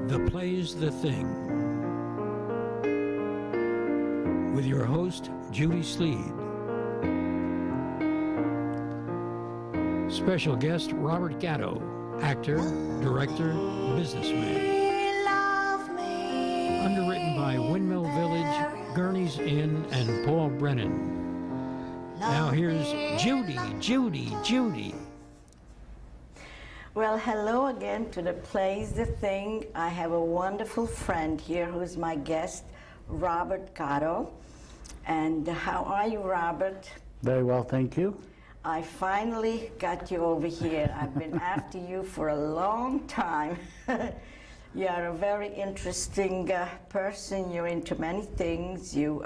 The Play's the Thing, with your host, Judy Sleed. Special guest, Robert Gatto, actor, director, businessman. Underwritten by Windmill Village, Gurney's Inn, and Paul Brennan. Now here's Judy. Well, hello again to The Play's the Thing. I have a wonderful friend here who's my guest, Robert Gatto. And how are you, Robert? Very well, thank you. I finally got you over here. I've been after you for a long time. You are a very interesting person. You're into many things. You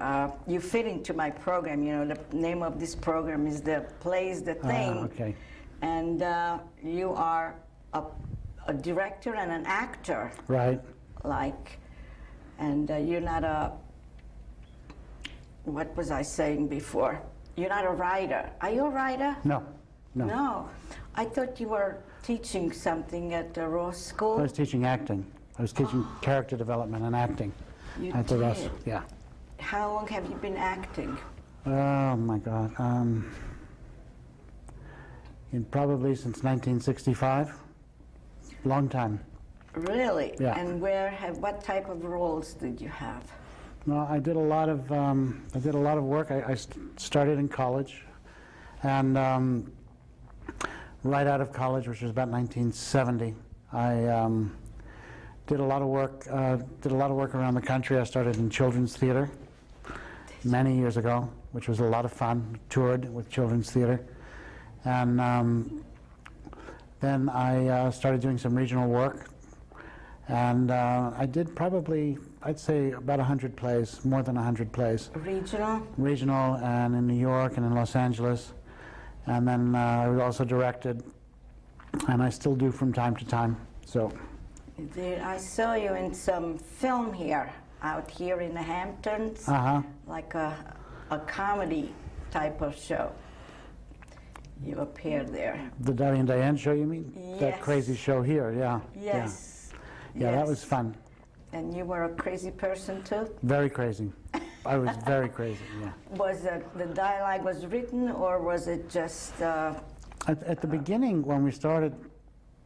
fit into my program. You know, the name of this program is The Play's the Thing. Okay. And you are a director and an actor. Right. And you're not a, what was I saying before? You're not a writer. Are you a writer? No. No. I thought you were teaching something at the Ross School. I was teaching acting. I was teaching character development and acting You at the did? Ross. Yeah. How long have you been acting? Oh my God. Probably since 1965. Long time. Really? Yeah. And what type of roles did you have? Well, I did a lot of work. I started in college, and right out of college, which was about 1970, I did a lot of work. Did a lot of work around the country. I started in children's theater many years ago, which was a lot of fun. Toured with children's theater, and then I started doing some regional work, and I did probably, I'd say, about 100 plays, more than 100 plays. Regional? Regional, and in New York and in Los Angeles. And then I also directed, and I still do from time to time. So. I saw you in some film here, out here in the Hamptons, like a comedy type of show. You appeared there. The Daddy and Diane show, you mean? Yes. That crazy show here, yeah. Yes. Yeah, Yes. that was fun. And you were a crazy person too? Very crazy. I was very crazy, yeah. Was the dialogue was written, or was it just... At the beginning, when we started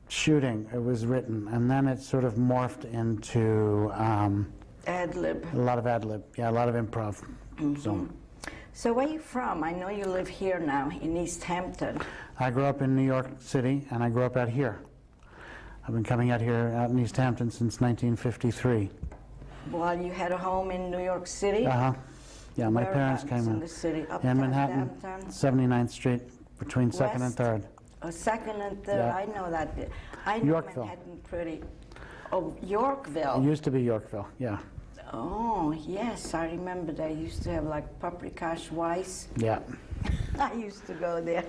shooting, it was written, and then it sort of morphed into ad-lib? a lot of ad-lib, yeah, a lot of improv. Mm-hmm. So where are you from? I know you live here now, in East Hampton. I grew up in New York City, and I grew up out here. I've been coming out here, out in East Hampton, since 1953. Well, you had a home in New York City? Yeah, my parents came in the city? in Uptown, Manhattan, downtown? 79th Street, between 2nd and 3rd. Oh, 2nd and 3rd, Yeah. I know that. I know Yorkville. Manhattan pretty... Oh, Yorkville. It used to be Yorkville, yeah. Oh, yes, I remember they used to have like Paprikash Weiss. Yeah. I used to go there.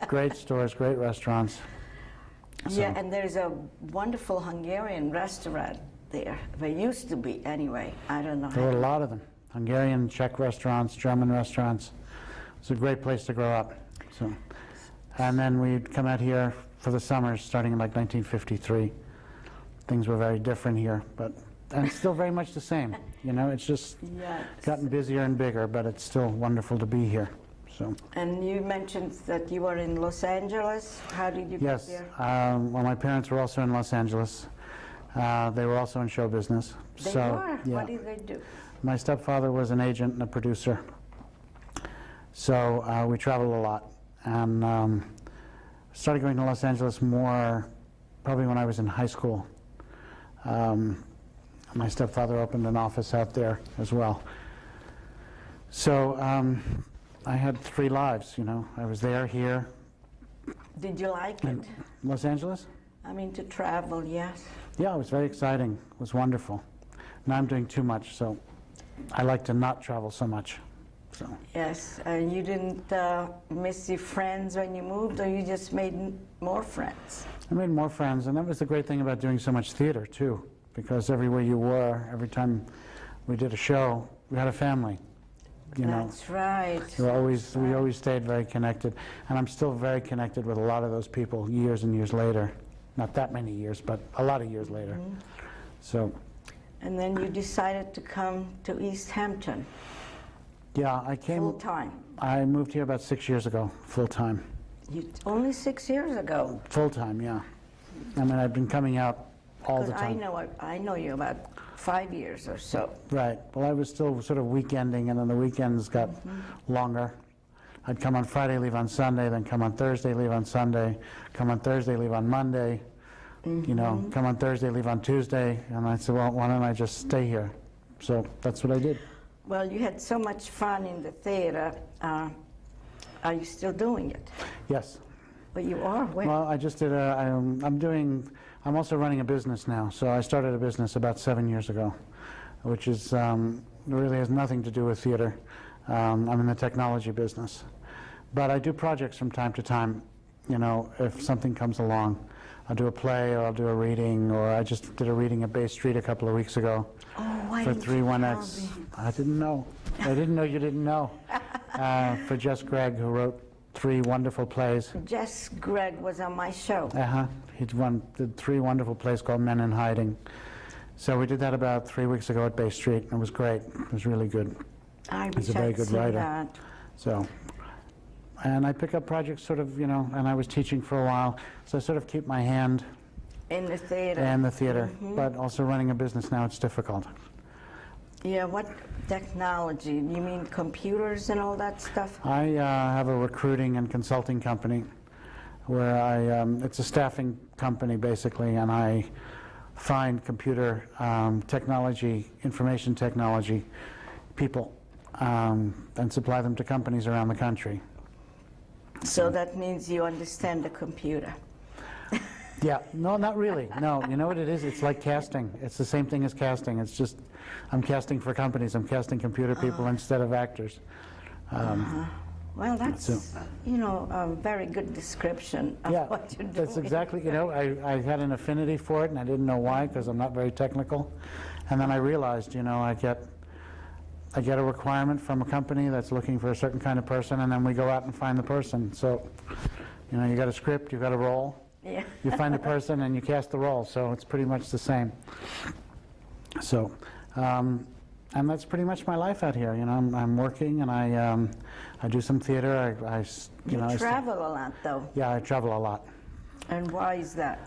Great stores, great restaurants. Yeah, and there's a wonderful Hungarian restaurant there. There used to be, anyway. I don't know. There were a lot of them. Hungarian, Czech restaurants, German restaurants. It's a great place to grow up. So, and then we'd come out here for the summers, starting in like 1953. Things were very different here, and it's still very much the same. You know, it's just gotten busier and bigger, but it's still wonderful to be here. So. And you mentioned that you were in Los Angeles. How did you get there? Yes. Well, my parents were also in Los Angeles. They were also in show business. They were? Yeah. What did they do? My stepfather was an agent and a producer. So we traveled a lot. And started going to Los Angeles more probably when I was in high school. My stepfather opened an office out there as well. So I had 3 lives, you know. I was there, here. Did you like it? Los Angeles? I mean, to travel, yes. Yeah, it was very exciting. It was wonderful. Now I'm doing too much, so I like to not travel so much. So. Yes, and you didn't miss your friends when you moved, or you just made more friends? I made more friends, and that was the great thing about doing so much theater, too, because everywhere you were, every time we did a show, we had a family. You know, that's right. We always stayed very connected, and I'm still very connected with a lot of those people years and years later. Not that many years, but a lot of years later. So, And then you decided to come to East Hampton yeah, I came. full time. I moved here about 6 years ago, full time. Only 6 years ago. Full time, yeah. I mean, I've been coming out all the Because time. I know you about 5 years or so. Right. Well, I was still sort of weekending, and then the weekends got longer. I'd come on Friday, leave on Sunday, then come on Thursday, leave on Sunday, come on Thursday, leave on Monday, you know, come on Thursday, leave on Tuesday. And I said, well, why don't I just stay here? So that's what I did. Well, you had so much fun in the theater. Are you still doing it? Yes. But you are. Where? Well, I just did I'm also running a business now. So I started a business about 7 years ago, which is, really has nothing to do with theater. I'm in the technology business. But I do projects from time to time. You know, if something comes along, I'll do a play or I'll do a reading, or I just did a reading at Bay Street a couple of weeks ago Why for didn't you 31X. tell me? I didn't know. I didn't know you didn't know. For Jess Gregg, who wrote 3 wonderful plays. Jess Gregg was on my show. He did 3 wonderful plays called Men in Hiding. So we did that about 3 weeks ago at Bay Street, and it was great. It was really good. I He's wish a very I'd good seen writer. that. So, and I pick up projects sort of, you know, and I was teaching for a while, so I sort of keep my hand In the theater. in the theater, but also running a business now, it's difficult. Yeah, what technology? You mean computers and all that stuff? I have a recruiting and consulting company where it's a staffing company basically, and I find computer technology, information technology people and supply them to companies around the country. So that means you understand the computer. Yeah, no, not really. No, you know what it is? It's like casting. It's the same thing as casting. It's just I'm casting for companies. I'm casting computer people instead of actors. Well, that's, you know, a very good description of Yeah, what you're doing. that's exactly, you know, I had an affinity for it, and I didn't know why, because I'm not very technical. And then I realized, you know, I get a requirement from a company that's looking for a certain kind of person, and then we go out and find the person. So, you know, you got a script, you got a role, Yeah. you find the person, and you cast the role. So it's pretty much the same. So, and that's pretty much my life out here. You know, I'm working, and I do some theater. You travel a lot, though. Yeah, I travel a lot And why is that?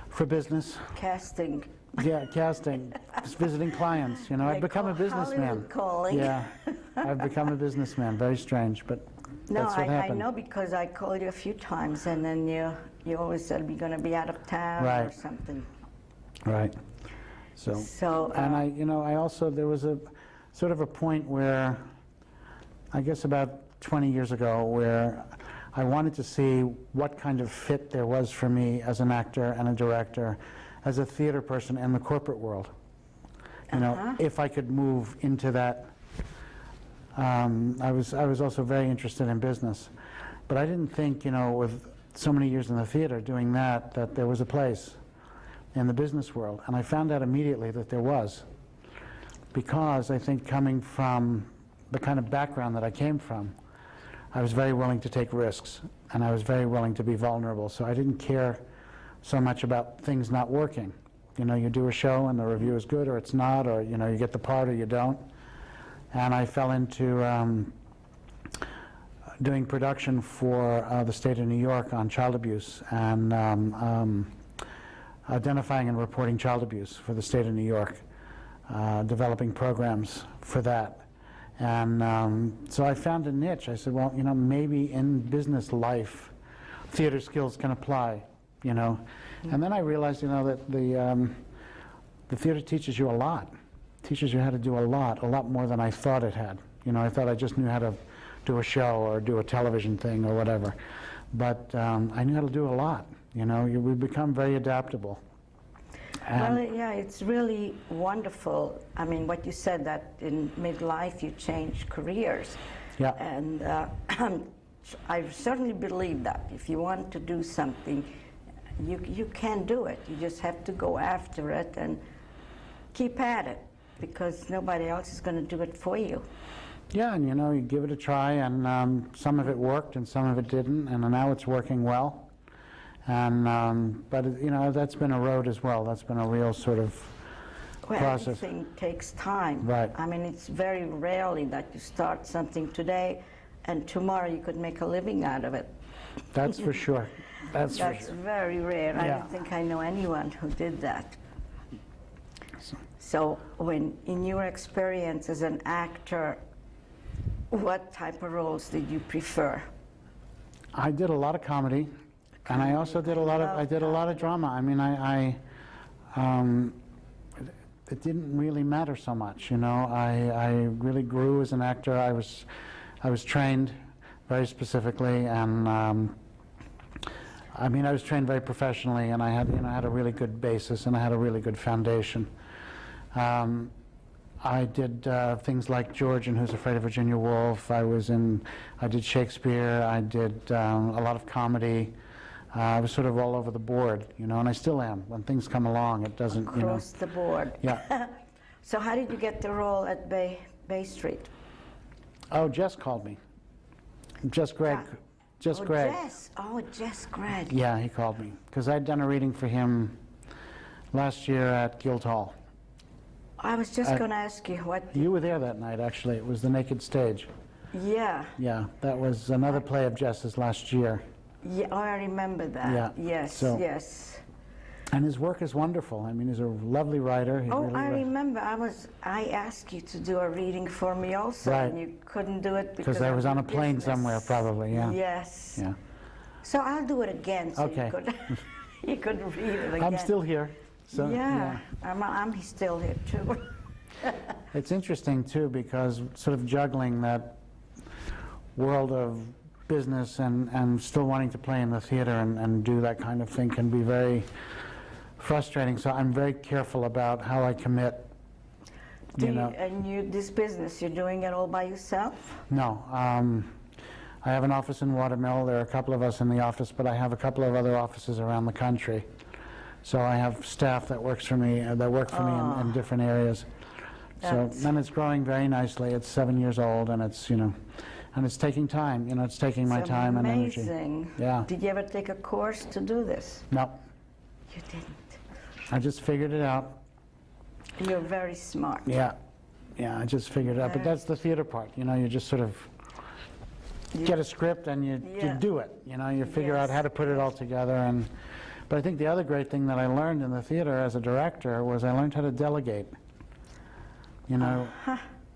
for business. Casting. Yeah, casting, just visiting clients. You know, I've They become a call businessman. Hollywood calling. Yeah, I've become a businessman. Very strange, but No, that's what I happened. know because I called you a few times, and then you always said we're going to be out of town or Right. something. Right. So, So, and I also, there was a sort of a point where, I guess about 20 years ago, where I wanted to see what kind of fit there was for me as an actor and a director, as a theater person in the corporate world. You know, if I could move into that. I was also very interested in business, but I didn't think, you know, with so many years in the theater doing that there was a place in the business world. And I found out immediately that there was, because I think coming from the kind of background that I came from, I was very willing to take risks, and I was very willing to be vulnerable. So I didn't care so much about things not working. You know, you do a show and the review is good or it's not, or, you know, you get the part or you don't. And I fell into doing production for the state of New York on child abuse, and identifying and reporting child abuse for the state of New York, developing programs for that. And so I found a niche. I said, well, you know, maybe in business life, theater skills can apply, you know. And then I realized, you know, that the theater teaches you a lot. Teaches you how to do a lot more than I thought it had. You know, I thought I just knew how to do a show or do a television thing or whatever. But I knew how to do a lot. You know, we become very adaptable. well, yeah, it's really wonderful. I mean, what you said, that in midlife you change careers. Yeah. And I certainly believe that if you want to do something, you can do it. You just have to go after it and keep at it, because nobody else is going to do it for you. Yeah, and you know, you give it a try, and some of it worked and some of it didn't, and now it's working well. And but you know, that's been a road as well. That's been a real sort of Well, process. everything takes time. Right. I mean, it's very rarely that you start something today and tomorrow you could make a living out of it. That's for sure. That's for That's sure. very rare. I Yeah. don't think I know anyone who did that. So- So, when in your experience as an actor, what type of roles did you prefer? I did a lot of comedy, and I also did a lot of drama. I mean, it didn't really matter so much, you know. I really grew as an actor. I was trained very specifically, and I mean, I was trained very professionally, and I had a really good basis, and I had a really good foundation. I did things like George and Who's Afraid of Virginia Woolf. I did Shakespeare. I did a lot of comedy. I was sort of all over the board, you know, and I still am. When things come along, it doesn't, you know. Across the board. Yeah. So how did you get the role at Bay Street? Oh, Jess called me. Jess Gregg. Jess Oh, Gregg. Jess Gregg. Yeah, he called me because I'd done a reading for him last year at Guildhall. I was just going to ask you what. You were there that night, actually. It was The Naked Stage. Yeah. Yeah, that was another play of Jess's last year. Yeah. Oh, I remember that. Yeah. Yes. So- Yes. And his work is wonderful. I mean, he's a lovely writer. He Oh, really I writes- remember. I asked you to do a reading for me also, Right. and you couldn't do it Because I of was on a your plane business. somewhere, probably, yeah. Yes. Yeah. So I'll do it again, so Okay. you could you could read it again. I'm still here. So, Yeah. I'm still here too. It's interesting, too, because sort of juggling that world of business and still wanting to play in the theater and do that kind of thing can be very frustrating. So I'm very careful about how I commit, you know. And this business, you're doing it all by yourself? No. I have an office in Watermill. There are a couple of us in the office, but I have a couple of other offices around the country. So I have staff that works for me, that work for me in different areas. So, and it's growing very nicely. It's 7 years old, and it's, you know, and it's taking time. You know, it's taking my It's time and energy. amazing. Yeah. Did you ever take a course to do this? No, You didn't. I just figured it out. You're very smart. Yeah, yeah, I just figured it out. But that's the theater part. You know, you just sort of get a script and you Yeah. do it. You know, you figure out Yes. how to put it all together. But I think the other great thing that I learned in the theater as a director was I learned how to delegate. You know,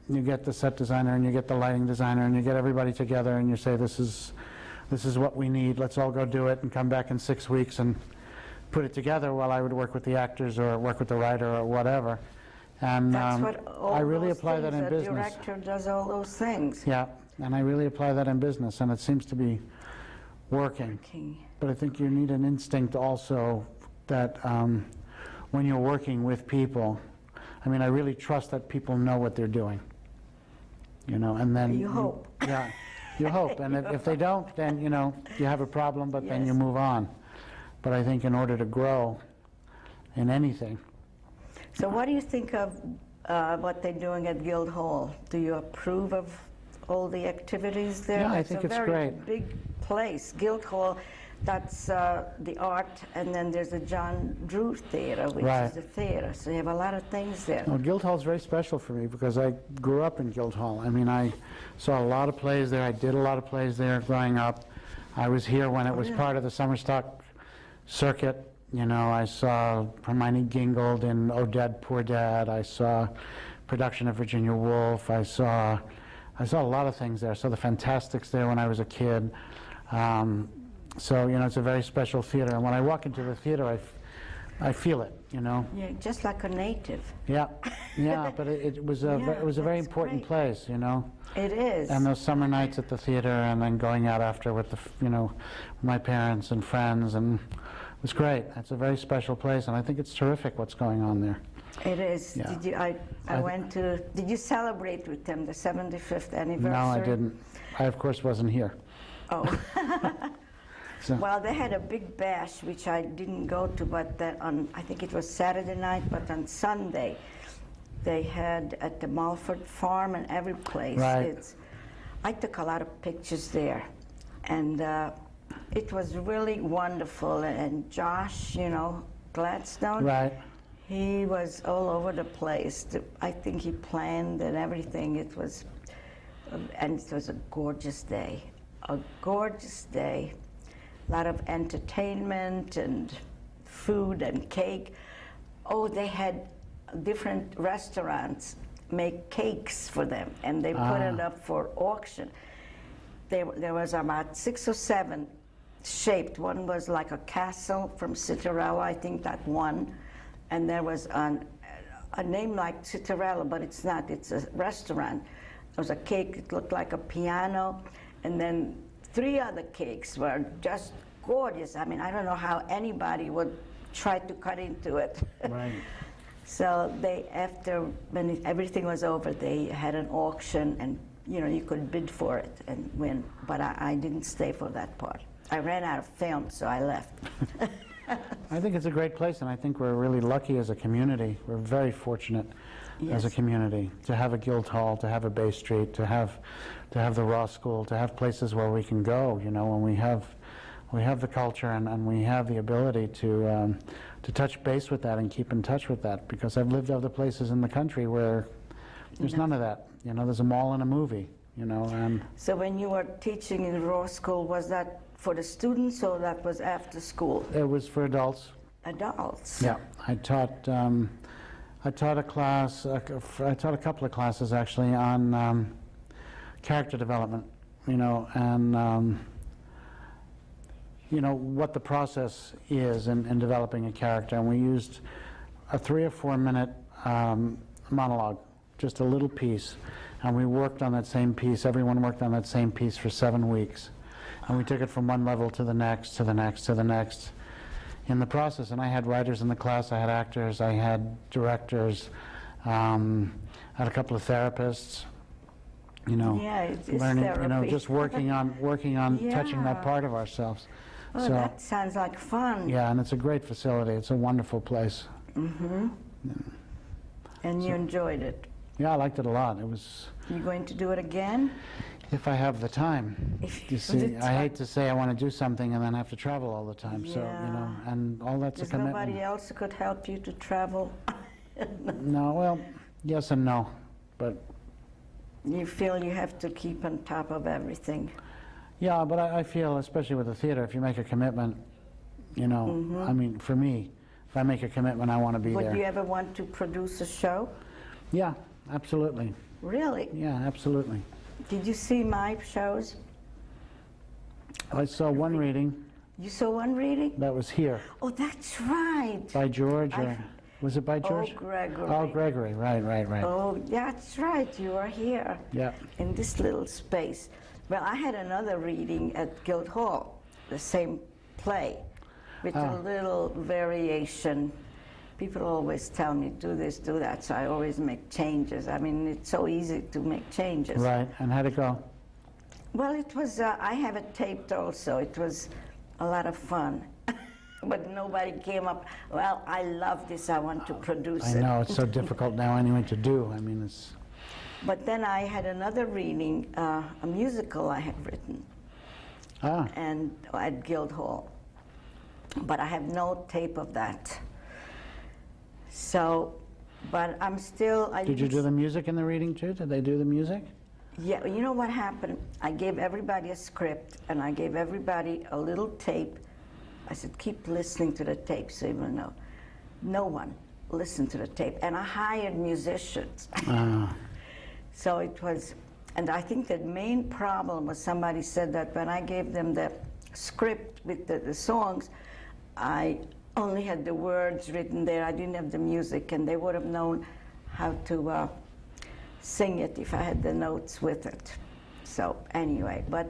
you get the set designer and you get the lighting designer and you get everybody together and you say, this is what we need, let's all go do it, and come back in 6 weeks and put it together while I would work with the actors or work with the writer or whatever. And That's what all I really those apply that things, in a business. director does all those things. Yeah, and I really apply that in business, and it seems to be working. Okay. But I think you need an instinct also that when you're working with people, I mean, I really trust that people know what they're doing. You know, and then... You hope. Yeah, you hope. And if they don't, then, you know, you have a problem, but then you Yes. move on. But I think in order to grow in anything... So what do you think of what they're doing at Guildhall? Do you approve of all the activities there? Yeah, I think it's a very great. big place. Guildhall, that's the art, and then there's a John Drew Theater, which Right. is the theater. So you have a lot of things there. Well, Guildhall's very special for me because I grew up in Guildhall. I mean, I saw a lot of plays there. I did a lot of plays there growing up. I was here when it was part of the summer stock circuit. You know, I saw Hermione Gingold in Oh Dad, Poor Dad. I saw production of Virginia Woolf. I saw a lot of things there. I saw the Fantastics there when I was a kid. So, you know, it's a very special theater. And when I walk into the theater, I feel it, you know. Yeah, just like a native. Yeah, yeah, but it was a Yeah, it was a very that's important great. place, you know. It is. And those summer nights at the theater, and then going out after with you know, my parents and friends, and it was great. It's a very special place, and I think it's terrific what's going on there. It is. Yeah. Did you? I went to. Did you celebrate with them the 75th anniversary? No, I didn't. I of course wasn't here. Oh. So, Well, they had a big bash, which I didn't go to, but I think it was Saturday night, but on Sunday, they had at the Mulford Farm and every place. Right. I took a lot of pictures there, and it was really wonderful. And Josh, you know, Gladstone, right. He was all over the place. I think he planned and everything. And it was a gorgeous day. A gorgeous day. A lot of entertainment and food and cake. Oh, they had different restaurants make cakes for them, and they put it up for auction. There was about 6 or 7 shaped. One was like a castle from Citarella, I think that one. And there was a name like Citarella, but it's not. It's a restaurant. There was a cake, it looked like a piano. And then 3 other cakes were just gorgeous. I mean, I don't know how anybody would try to cut into it. Right. So when everything was over, they had an auction, and you could bid for it and win. But I didn't stay for that part. I ran out of film, so I left. I think it's a great place, and I think we're really lucky as a community. We're very fortunate as a community to have a Guildhall, to have a Bay Street, to have the Ross School, to have places where we can go. When we have the culture and we have the ability to touch base with that and keep in touch with that. Because I've lived other places in the country where there's none of that. There's a mall and a movie. And so when you were teaching in Ross School, was that for the students, or that was after school? it was for adults. Adults. Yeah, I taught a class. I taught a couple of classes actually on character development. And what the process is in developing a character. And we used a 3 or 4 minute monologue, just a little piece, and we worked on that same piece. Everyone worked on that same piece for 7 weeks. And we took it from one level to the next, to the next, to the next in the process. And I had writers in the class, I had actors, I had directors, I had a couple of therapists, Yeah, it's learning, therapy. just working on touching that Yeah. part of ourselves. Oh, So, that sounds like fun. yeah, and it's a great facility. It's a wonderful place. And you enjoyed it. Yeah, I liked it a lot. It was, You going to do it again? if I have the time. If You you see, have the I time. hate to say I want to do something and then have to travel all the time. So, Yeah. and all that's a There's commitment. nobody else who could help you to travel? No, well, yes and no, but You feel you have to keep on top of everything. yeah, but I feel, especially with the theater, if you make a commitment, I mean, for me, if I make a commitment, I want to be Would there. you ever want to produce a show? Yeah, absolutely. Really? Yeah, absolutely. Did you see my shows? I saw one reading You saw one reading? that was here Oh, that's right. by George, or I- was it by George? Oh, Gregory. Oh, Gregory, right. Oh, that's right. You are here Yeah. in this little space. Well, I had another reading at Guildhall, the same play, with a little variation. People always tell me, do this, do that, so I always make changes. I mean, it's so easy to make changes. Right, and how'd it go? Well, it was, I have it taped also. It was a lot of fun. But nobody came up, well, I love this, I want to produce I it. know, it's so difficult now anyway to do. I mean, it's, But then I had another reading, a musical I had written, and at Guildhall. But I have no tape of that. So, but I'm still. did you do the music in the reading too? Did they do the music? Yeah, you know what happened? I gave everybody a script, and I gave everybody a little tape. I said, keep listening to the tape so you will know. No one listened to the tape, and I hired musicians. So it was, and I think the main problem was somebody said that when I gave them the script with the songs, I only had the words written there. I didn't have the music, and they would have known how to sing it if I had the notes with it. So anyway, but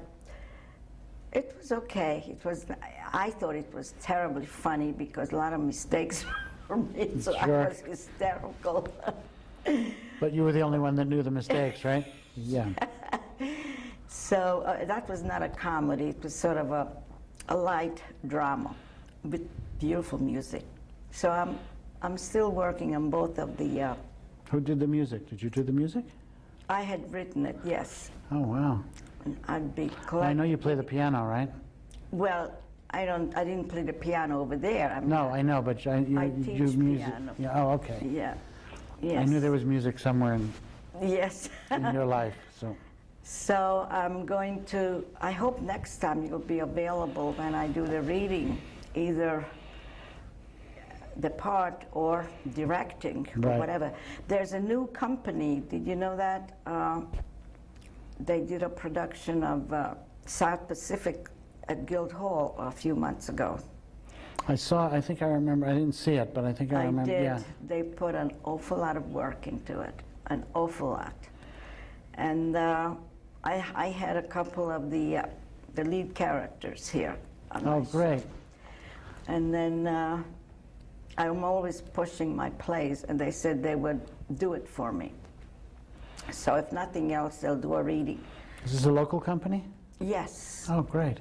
it was okay. It was. I thought it was terribly funny because a lot of mistakes were made, so Sure. I was hysterical. But you were the only one that knew the mistakes, right? Yeah. So that was not a comedy. It was sort of a light drama with beautiful music. So I'm still working on both of the. Who did the music? Did you do the music? I had written it, yes. Oh, wow. And I'd be glad. I know you play the piano, right? Well, I didn't play the piano over there. I mean, No, I know, but I you teach do music. piano. Yeah, oh, okay. Yeah. Yes. I knew there was music somewhere in Yes. your life, so. So I'm going to, I hope next time you'll be available when I do the reading, either the part or directing, or Right. whatever. There's a new company, did you know that? They did a production of South Pacific at Guildhall a few months ago. I think I remember, I didn't see it, but I think I I remember, did. yeah. They put an awful lot of work into it, an awful lot. And I had a couple of the lead characters here. on my Oh, show. great. And then I'm always pushing my plays, and they said they would do it for me. So if nothing else, they'll do a reading. Is this a local company? Yes, Oh, great.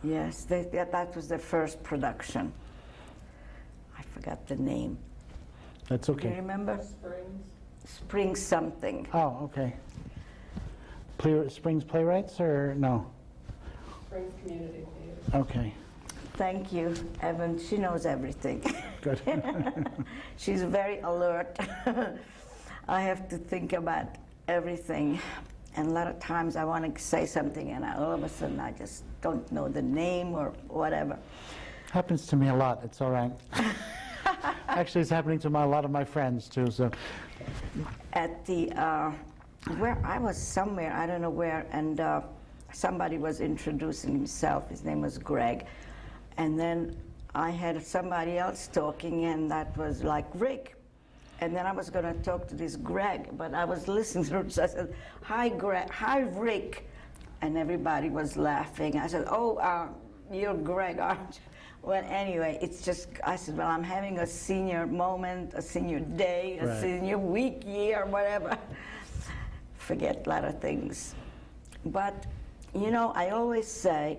yes, that was their first production. I forgot the name. That's Do you okay. remember? Springs, Spring something. Oh, okay. Springs Playwrights, or no? Springs Community Theater. Okay, Thank you, Evan. She knows everything. good. She's very alert. I have to think about everything. And a lot of times I want to say something, and all of a sudden I just don't know the name or whatever. Happens to me a lot, it's all right. Actually, it's happening to a lot of my friends, too, so. At the, where I was somewhere, I don't know where, and somebody was introducing himself. His name was Greg. And then I had somebody else talking, and that was like Rick. And then I was going to talk to this Greg, but I was listening to him, so I said, "Hi, Greg. Hi, Rick." And everybody was laughing. I said, "Oh, you're Greg, aren't you?" Well, anyway, it's just, I said, well, I'm having a senior moment, a senior day, a Right. senior week, year, whatever. Forget a lot of things. But, you know, I always say,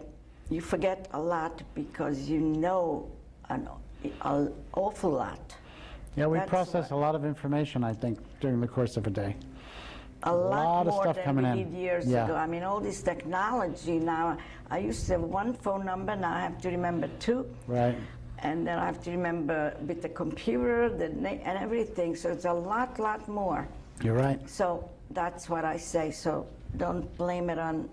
you forget a lot because you know an awful lot. Yeah, we That's process what- a lot of information, I think, during the course of a day. A lot of more stuff than coming we in. did years Yeah. ago. I mean, all this technology now. I used to have one phone number, now I have to remember two. Right. And then I have to remember with the computer, the name, and everything. So it's a lot more. You're right. So that's what I say. So don't blame it on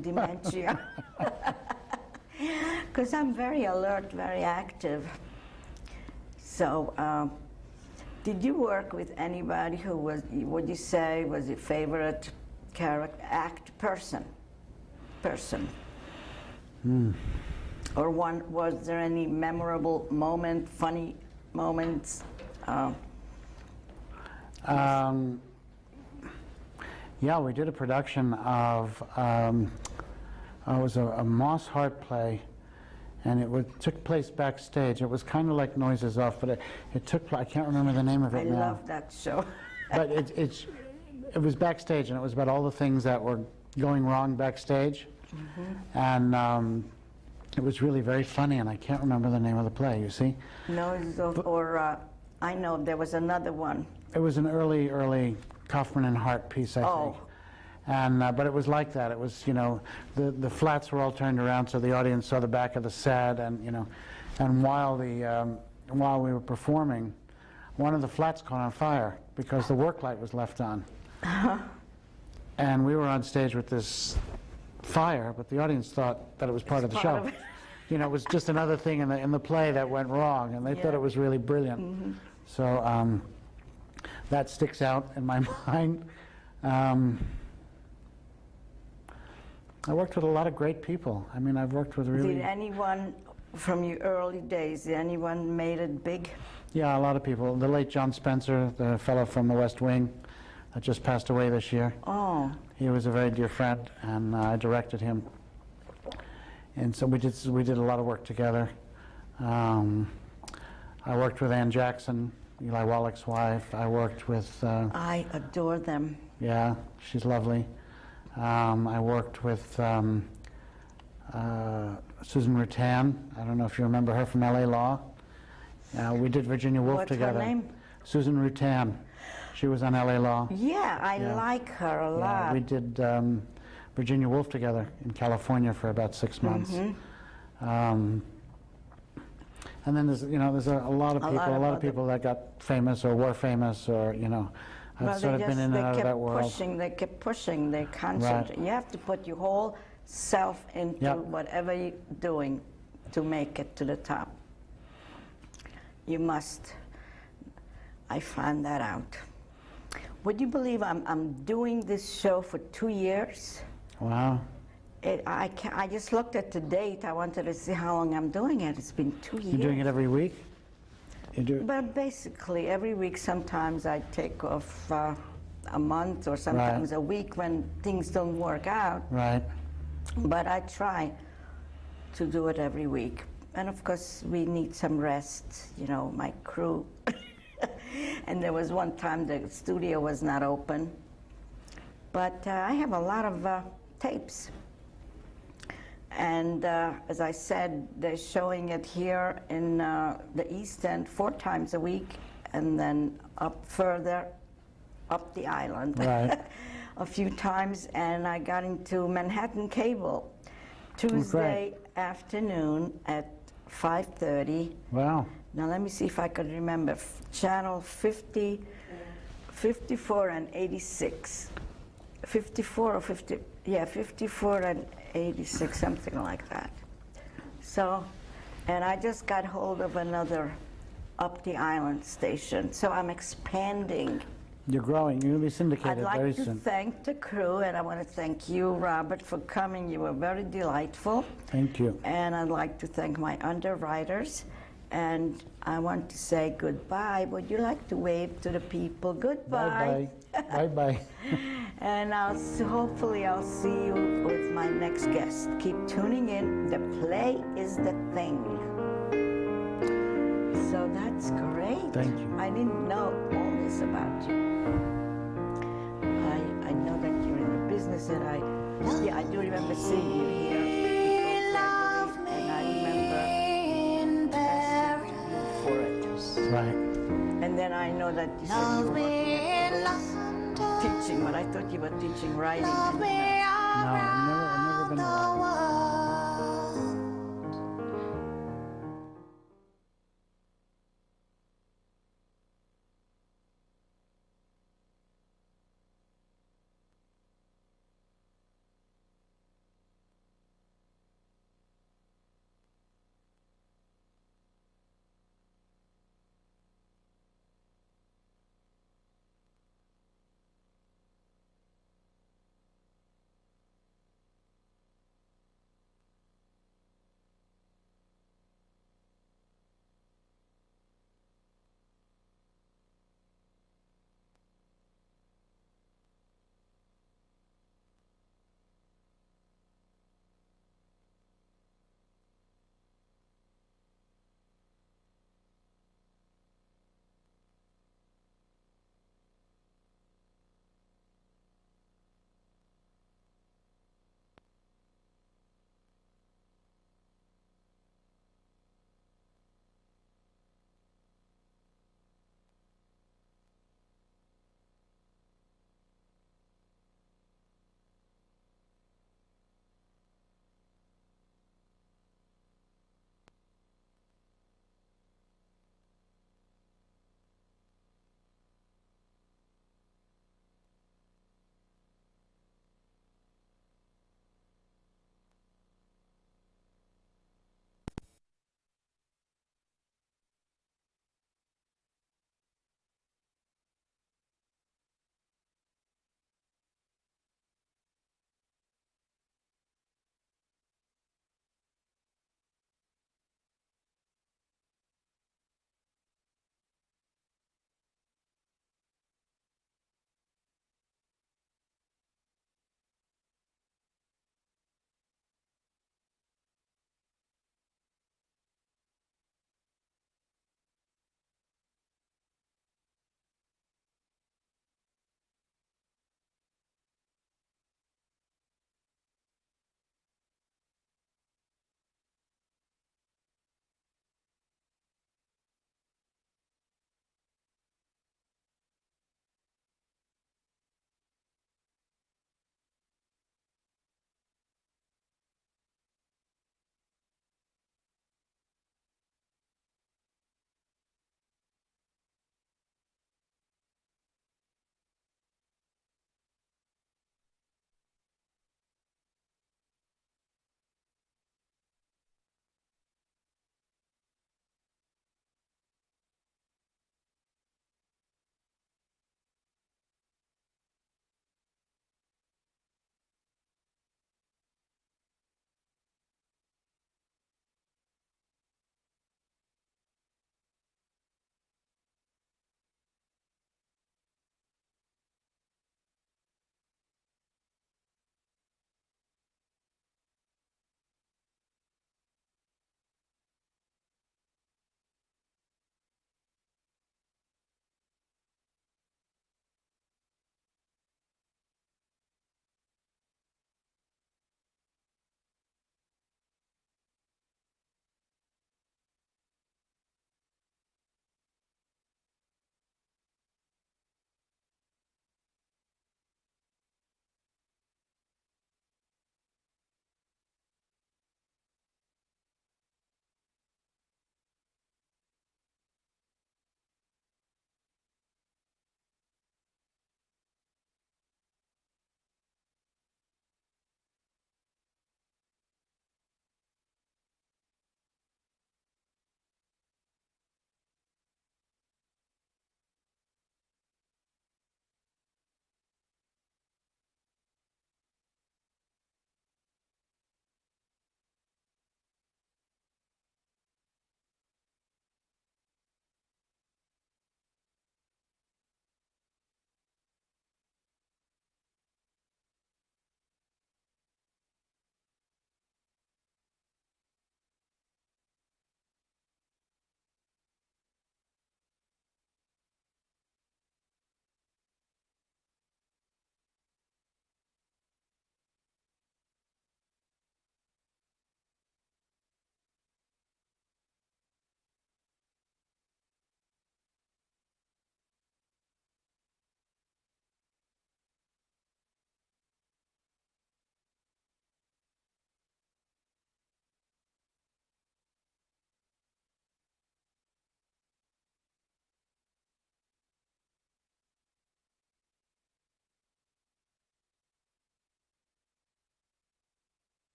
dementia. Because I'm very alert, very active. So, did you work with anybody who was, would you say, was your favorite person? Or was there any memorable moment, funny moments? Yeah, we did a production of, it was a Moss Hart play, and took place backstage. It was kind of like Noises Off, but it took, I can't remember the name of I it now. love that show. But it was backstage, and it was about all the things that were going wrong backstage. And it was really very funny, and I can't remember the name of the play, you see? I know there was another one. It was an early Kaufman and Hart piece, I think. Oh. And, but it was like that. It was, you know, the flats were all turned around so the audience saw the back of the set, and, you know, and while we were performing, one of the flats caught on fire because the work light was left on. And we were on stage with this fire, but the audience thought that it was part of the part show. of it. You know, it was just another thing in the play that went wrong, and they thought Yeah. it was really brilliant. So that sticks out in my mind. I worked with a lot of great people. I mean, I've worked with really... Did anyone from your early days, did anyone made it big? Yeah, a lot of people. The late John Spencer, the fellow from The West Wing, that just passed away this year. Oh, He was a very dear friend, and I directed him. And so we did a lot of work together. I worked with Ann Jackson, Eli Wallach's wife. I worked with, I adore them. yeah, she's lovely. I worked with Susan Rutan. I don't know if you remember her from LA Law. We did Virginia Woolf What's her together. name? Susan Rutan. She was on LA Law. Yeah, I Yeah. like her a Yeah, lot. we did Virginia Woolf together in California for about 6 months. And then there's, there's a lot of people that got famous or were famous or, have sort of been in and out of that world. They kept pushing, they concentrate. You have to put your whole self into whatever you're doing to make it to the top. You must. I found that out. Would you believe I'm doing this show for 2 years? Wow. I just looked at the date. I wanted to see how long I'm doing it. It's been 2 years. You're doing it every week? You do? But basically, every week, sometimes I take off a month or sometimes a week when things don't work out. Right. But I try to do it every week. And of course, we need some rest, my crew. And there was one time the studio was not open. But I have a lot of tapes. And as I said, they're showing it here in the East End 4 times a week, and then up further, up the island a few times. And I got into Manhattan Cable Tuesday afternoon at 5:30. Wow. Now let me see if I could remember. Channel 50, 54 and 86. 54 or 50, 54 and 86, something like that. So, and I just got hold of another up the island station. So I'm expanding. You're growing. You're going to be syndicated very soon. I'd like to thank the crew, and I want to thank you, Robert, for coming. You were very delightful. Thank you. And I'd like to thank my underwriters. And I want to say goodbye. Would you like to wave to the people? Goodbye. Bye-bye. Bye-bye. And hopefully I'll see you with my next guest. Keep tuning in. The play is the thing. So that's great. Thank you. I didn't know all this about you. I know that you're in the business, and I do remember seeing you here. And I remember asking you for it. Right. And then I know that you said you were working at teaching, but I thought you were teaching writing. No, I've never been a writer.